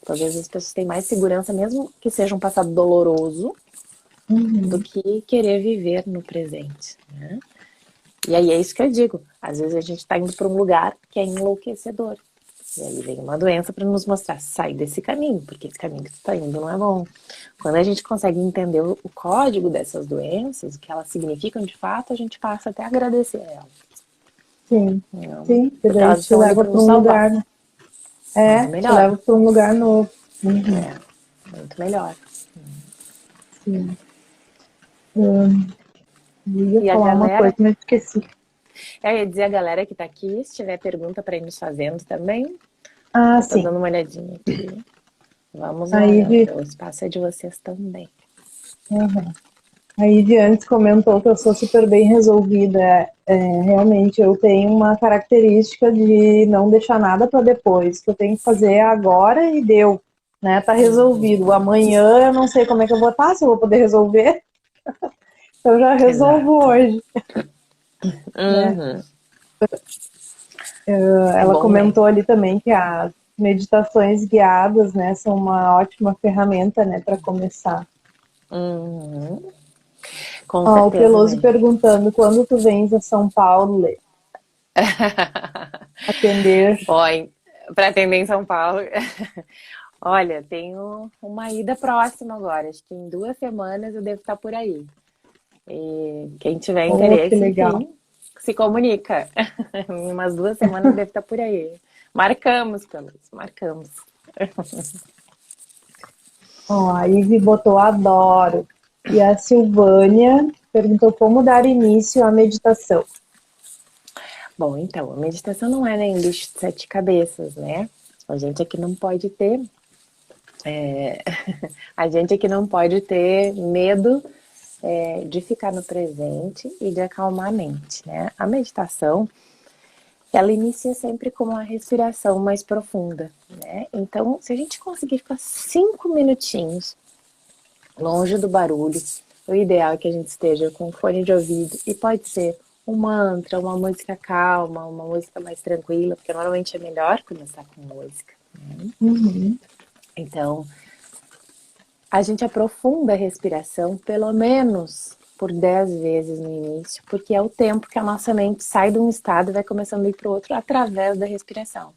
Então, às vezes as pessoas têm mais segurança, mesmo que seja um passado doloroso, do que querer viver no presente, né? E aí é isso que eu digo. Às vezes a gente está indo para um lugar que é enlouquecedor. E aí vem uma doença para nos mostrar, sai desse caminho, porque esse caminho que tu está indo não é bom. Quando a gente consegue entender o código dessas doenças, o que elas significam de fato, a gente passa até a agradecer a elas. Sim, Não, sim, que porque daí elas te estão ali leva para para nos um salvar. lugar, né? Muito Te melhor. leva para um lugar novo. Muito melhor. Sim. Eu ia E a falar uma coisa, galera, mas esqueci. eu ia dizer a galera que tá aqui, se tiver pergunta para ir nos fazendo também, Ah, eu tô sim. dando uma olhadinha aqui. Vamos A lá, Ive, galera, o espaço é de vocês também. a Ive antes comentou que eu sou super bem resolvida. Realmente, eu tenho uma característica de não deixar nada para depois, que eu tenho que fazer agora e deu, né? Tá resolvido. Amanhã eu não sei como é que eu vou estar, se eu vou poder resolver. Eu já resolvo Exato. hoje, né? É Ela bom comentou mesmo. ali também que as meditações guiadas, né, são uma ótima ferramenta, né, para começar. Com Ó, o certeza, Peloso né? perguntando quando tu vens a São Paulo, Lê, atender. Para atender em São Paulo. Olha, tenho uma ida próxima agora. Acho que em 2 semanas eu devo estar por aí. E quem tiver Oh, que interesse, legal. enfim, se comunica. Em umas 2 semanas eu devo estar por aí. Marcamos, Pelos, marcamos. Ó, a Ivy botou adoro. E a Silvânia perguntou como dar início à meditação. Bom, então, a meditação não é nem bicho de 7 cabeças, né? A gente aqui não pode ter. A gente aqui não pode ter medo de ficar no presente e de acalmar a mente, né? A meditação, ela inicia sempre com uma respiração mais profunda, né? Então, se a gente conseguir ficar 5 minutinhos longe do barulho, o ideal é que a gente esteja com fone de ouvido e pode ser um mantra, uma música calma, uma música mais tranquila, porque normalmente é melhor começar com música. Então, a gente aprofunda a respiração pelo menos por 10 vezes no início, porque é o tempo que a nossa mente sai de um estado e vai começando a ir para o outro através da respiração.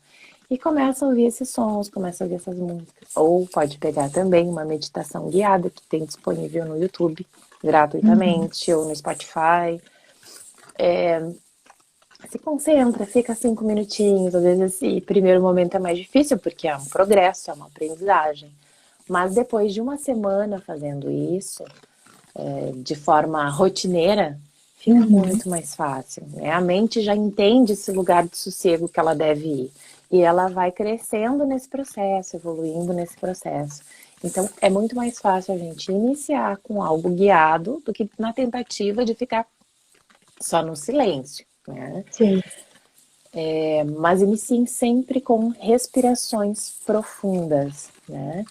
e começa a ouvir esses sons, começa a ouvir essas músicas. Ou pode pegar também uma meditação guiada que tem disponível no YouTube, Uhum. gratuitamente, ou no Spotify. Se concentra, fica 5 minutinhos. Às vezes esse primeiro momento é mais difícil, porque é um progresso, é uma aprendizagem. Mas depois de uma semana fazendo isso, de forma rotineira, fica Uhum. muito mais fácil, né? A mente já entende esse lugar de sossego que ela deve ir. E ela vai crescendo nesse processo, evoluindo nesse processo. Então, é muito mais fácil a gente iniciar com algo guiado do que na tentativa de ficar só no silêncio, né? Sim. Mas iniciem sempre com respirações profundas, né?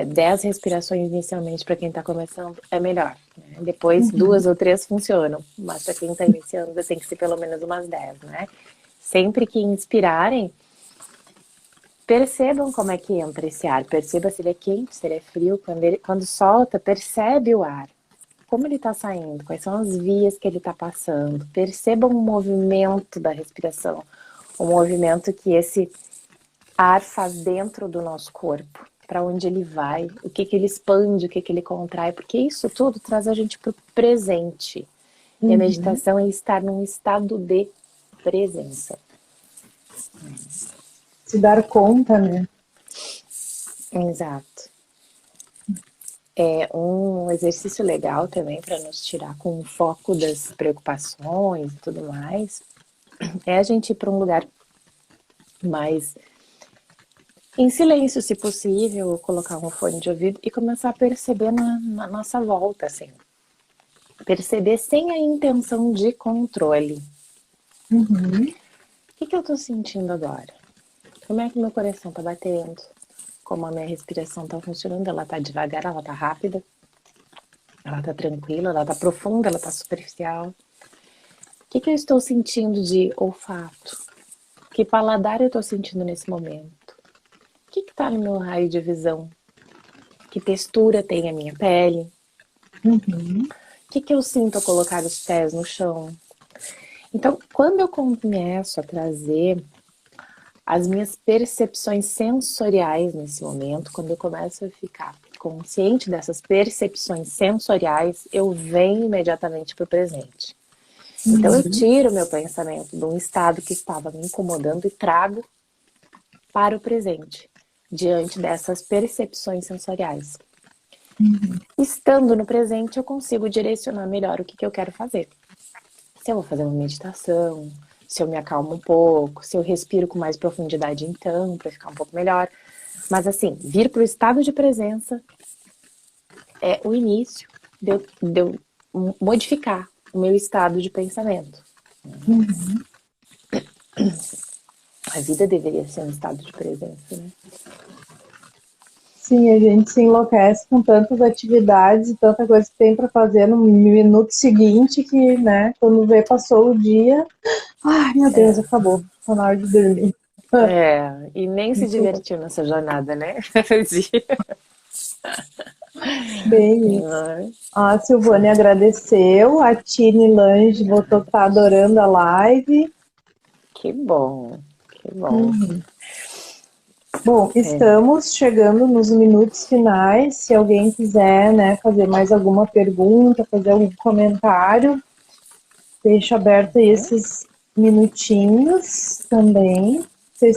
10 respirações inicialmente para quem está começando é melhor. Né? Depois, Uhum. 2 ou 3 funcionam, mas para quem está iniciando tem que ser pelo menos umas 10, né? Sempre que inspirarem, percebam como é que entra esse ar, perceba se ele é quente, se ele é frio, quando solta, percebe o ar, como ele está saindo, quais são as vias que ele está passando, percebam o movimento da respiração, o movimento que esse ar faz dentro do nosso corpo, para onde ele vai, o que que ele expande, o que que ele contrai, porque isso tudo traz a gente para o presente. E a Uhum. meditação é estar num estado de presença. Se dar conta, né? Exato. É um exercício legal também para nos tirar com o foco das preocupações e tudo mais. É a gente ir para um lugar mais em silêncio, se possível, colocar um fone de ouvido e começar a perceber na nossa volta, assim. Perceber sem a intenção de controle. Uhum. O que eu estou sentindo agora? Como é que meu coração está batendo? Como a minha respiração está funcionando? Ela está devagar, ela está rápida? Ela está tranquila? Ela está profunda? Ela está superficial? O que eu estou sentindo de olfato? Que paladar eu estou sentindo nesse momento? O que está no meu raio de visão? Que textura tem a minha pele? Uhum. O que eu sinto ao colocar os pés no chão? Então, quando eu começo a trazer as minhas percepções sensoriais nesse momento, quando eu começo a ficar consciente dessas percepções sensoriais, eu venho imediatamente para o presente. Então eu Uhum. tiro meu pensamento de um estado que estava me incomodando e trago para o presente, diante dessas percepções sensoriais. Uhum. Estando no presente, eu consigo direcionar melhor o que eu quero fazer. Se eu vou fazer uma meditação, se eu me acalmo um pouco, se eu respiro com mais profundidade então, para ficar um pouco melhor. Mas assim, vir para o estado de presença é o início de eu modificar o meu estado de pensamento. Uhum. A vida deveria ser um estado de presença, né? Sim, a gente se enlouquece com tantas atividades e tanta coisa que tem para fazer no minuto seguinte que, né, quando vê, passou o dia. Ai, meu Deus, É, acabou. Tá na hora de dormir. e nem se Muito divertiu nessa jornada, né? bem isso. A Silvane agradeceu, a Tine Lange botou que tá adorando a live. Que bom, que bom. Uhum. Bom, É. estamos chegando nos minutos finais. Se alguém quiser, né, fazer mais alguma pergunta, fazer algum comentário, deixo aberto aí esses minutinhos também.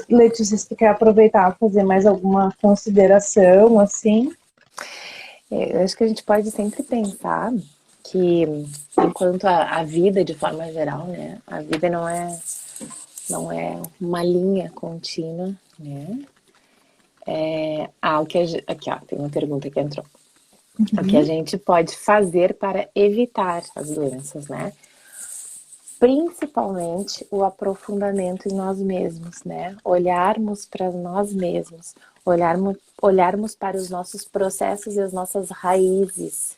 Letícia, se tu quer aproveitar para fazer mais alguma consideração, assim. Eu acho que a gente pode sempre pensar que, enquanto a vida, de forma geral, né, a vida não é uma linha contínua, né? Aqui, ó, tem uma pergunta que entrou. O que a Uhum. gente pode fazer para evitar as doenças, né? Principalmente o aprofundamento em nós mesmos, né? Olharmos para nós mesmos, olharmos para os nossos processos e as nossas raízes,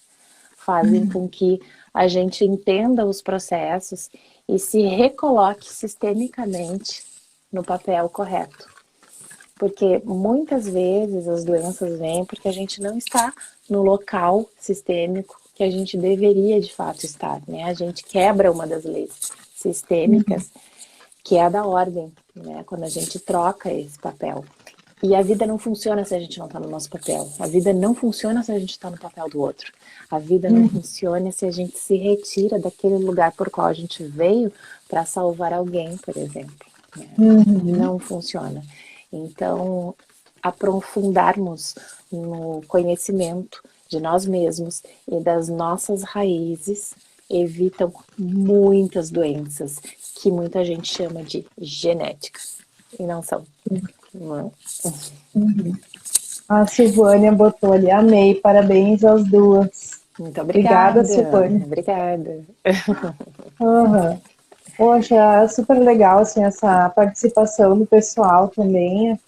fazem com que a gente entenda os processos e se recoloque sistemicamente no papel correto. Porque muitas vezes as doenças vêm porque a gente não está no local sistêmico que a gente deveria de fato estar, né? A gente quebra uma das leis sistêmicas que é a da ordem, né? Quando a gente troca esse papel. E a vida não funciona se a gente não está no nosso papel. A vida não funciona se a gente está no papel do outro. A vida não funciona se a gente se retira daquele lugar por qual a gente veio para salvar alguém, por exemplo. Né? Não funciona. Então, aprofundarmos no conhecimento de nós mesmos e das nossas raízes evitam muitas doenças que muita gente chama de genéticas. E não são. Não. A Silvânia botou ali, amei, parabéns às duas. Muito Obrigada, obrigada. Silvânia. Obrigada. Uhum. Poxa, é super legal assim, essa participação do pessoal também.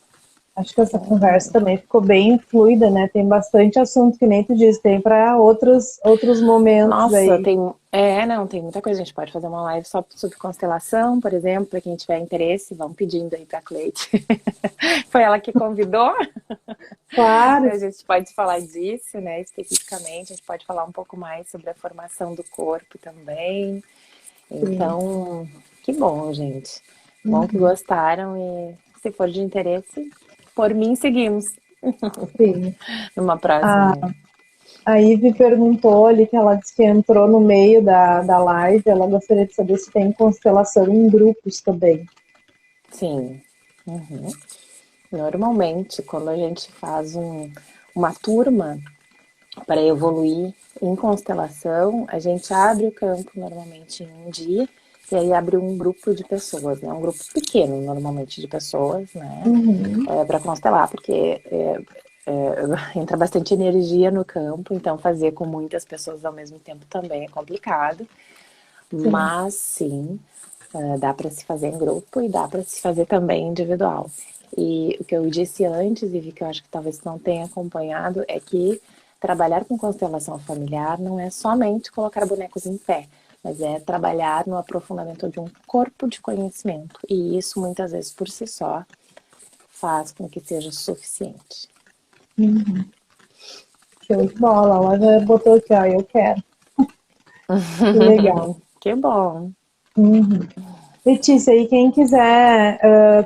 Acho que essa conversa também ficou bem fluida, né? Tem bastante assunto, que nem tu disse, tem para outros momentos Nossa, aí. tem muita coisa. A gente pode fazer uma live só sobre constelação, por exemplo, para quem tiver interesse, vão pedindo aí para a Cleide. Foi ela que convidou. Claro. A gente pode falar disso, né, especificamente. A gente pode falar um pouco mais sobre a formação do corpo também. Sim. Então, que bom, gente. Bom que gostaram e se for de interesse, por mim seguimos Sim. numa A, próxima. a Ivy perguntou ali, que ela disse que entrou no meio da live, ela gostaria de saber se tem constelação em grupos também. Sim. Normalmente, quando a gente faz uma turma para evoluir em constelação, a gente abre o campo normalmente em um dia e aí abre um grupo de pessoas, né? Um grupo pequeno, normalmente, de pessoas, né? Para constelar, porque entra bastante energia no campo, então fazer com muitas pessoas ao mesmo tempo também é complicado, Sim. mas sim, dá para se fazer em grupo e dá para se fazer também individual. E o que eu disse antes, e que eu acho que talvez não tenha acompanhado, é que trabalhar com constelação familiar não é somente colocar bonecos em pé, mas é trabalhar no aprofundamento de um corpo de conhecimento. E isso, muitas vezes, por si só, faz com que seja suficiente. Show de bola. Ela já botou aqui, ó, eu quero. Que legal. Que bom. Letícia, e quem quiser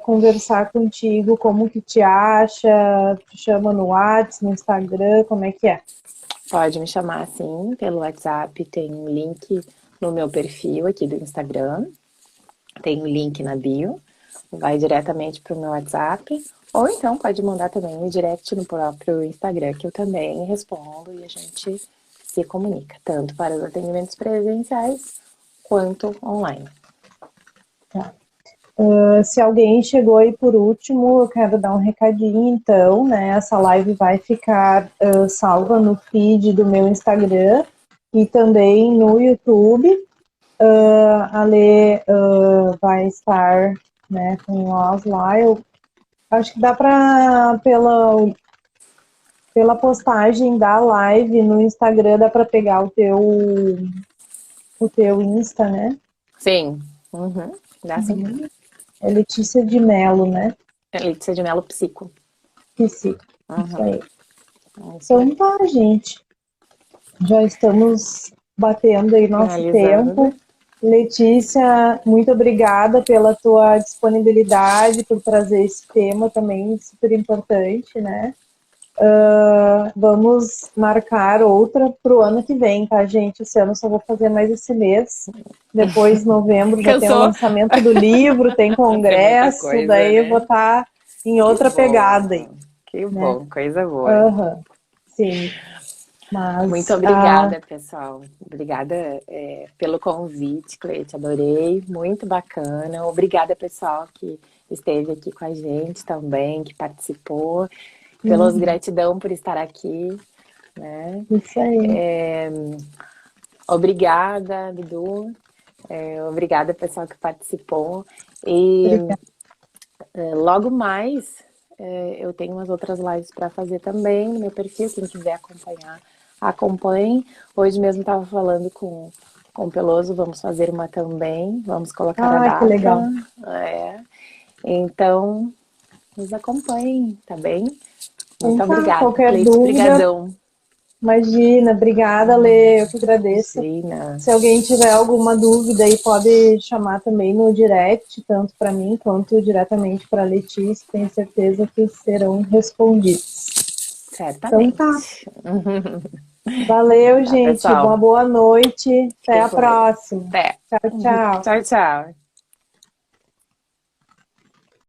conversar contigo, como que te acha? Te chama no WhatsApp, no Instagram, como é que é? Pode me chamar assim pelo WhatsApp, tem um link no meu perfil aqui do Instagram, tem o link na bio, vai diretamente para o meu WhatsApp, ou então pode mandar também um direct no próprio Instagram, que eu também respondo e a gente se comunica, tanto para os atendimentos presenciais quanto online. Tá. Se alguém chegou aí por último, eu quero dar um recadinho, então, né? Essa live vai ficar salva no feed do meu Instagram e também no YouTube. A Lê vai estar, né, com nós lá. Eu acho que dá para, pela postagem da live no Instagram, dá para pegar o teu Insta, né? Sim, dá sim. É Letícia de Mello, né? É Letícia de Mello Psico. Isso aí. É isso Então aí. tá, gente. Já estamos batendo aí nosso Finalizando. tempo. Letícia, muito obrigada pela tua disponibilidade, por trazer esse tema também super importante, né? Vamos marcar outra para o ano que vem, tá, gente? Esse ano eu só vou fazer mais esse mês. Depois, novembro, já tem o Cansou? lançamento do livro, tem Tem muita congresso, coisa, daí eu vou né? estar em Que outra pegada aí, bom, que né? bom, coisa boa. Sim, Muito mas obrigada, pessoal. Obrigada pelo convite, Cleide, adorei, muito bacana. Obrigada, pessoal, que esteve aqui com a gente também, que participou. Pelos gratidão por estar aqui, né? isso aí. Obrigada, Bidu. Obrigada, pessoal, que participou. E Obrigada. logo mais eu tenho umas outras lives para fazer também no meu perfil. Quem quiser acompanhar, acompanhe. Hoje mesmo estava falando com o Peloso, vamos fazer uma também. Vamos colocar a Ah, que data. legal. Então, nos acompanhem, tá bem? Então Muito tá, obrigada, qualquer Cleide. dúvida, Brigadão. Imagina, obrigada, Lê, eu que agradeço. Imagina. Se alguém tiver alguma dúvida aí, pode chamar também no direct, tanto para mim quanto diretamente para a Letícia, tenho certeza que serão respondidos. Então Certamente. tá. Valeu, Tá, gente. Uma pessoal. boa noite. Até Fiquem a com Deus. próxima. Até. Tchau, tchau. Tchau, tchau.